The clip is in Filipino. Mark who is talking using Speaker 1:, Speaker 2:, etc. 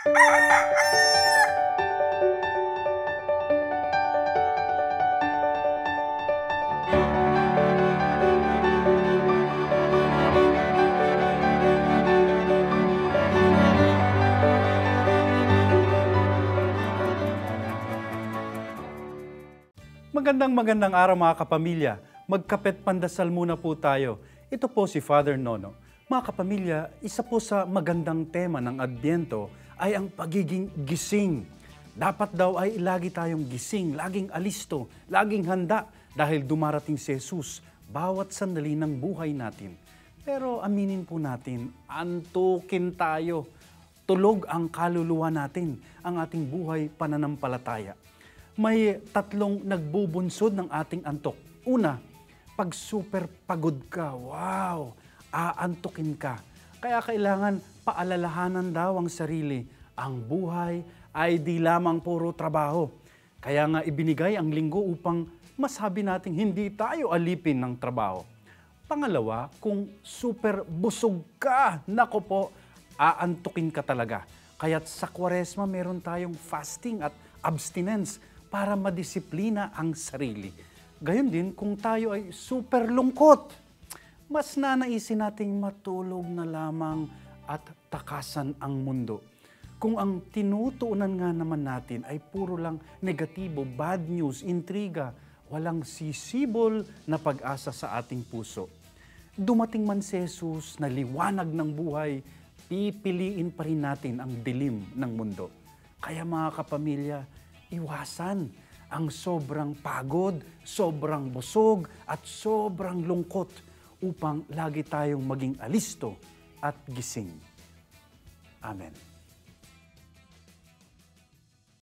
Speaker 1: Magandang araw mga kapamilya. Magkapet pandasal muna po tayo. Ito po si Father Nono. Mga kapamilya, isa po sa magandang tema ng Adbyento ay ang pagiging gising. Dapat daw ay lagi tayong gising, laging alisto, laging handa dahil dumarating si Jesus bawat sandali ng buhay natin. Pero aminin po natin, antukin tayo. Tulog ang kaluluwa natin, ang ating buhay pananampalataya. May tatlong nagbubunsod ng ating antok. Una, pag super pagod ka, wow, aantukin ka. Kaya kailangan paalalahanan daw ang sarili. Ang buhay ay di lamang puro trabaho. Kaya nga ibinigay ang linggo upang masabi nating hindi tayo alipin ng trabaho. Pangalawa, kung super busog ka, nako po, aantukin ka talaga. Kaya't sa Kwaresma meron tayong fasting at abstinence para madisiplina ang sarili. Gayon din kung tayo ay super lungkot. Mas nanaisin nating matulog na lamang at takasan ang mundo. Kung ang tinutuunan nga naman natin ay puro lang negatibo, bad news, intriga, walang sisibol na pag-asa sa ating puso. Dumating man si Jesus na liwanag ng buhay, pipiliin pa rin natin ang dilim ng mundo. Kaya mga kapamilya, iwasan ang sobrang pagod, sobrang busog at sobrang lungkot upang lagi tayong maging alisto at gising. Amen.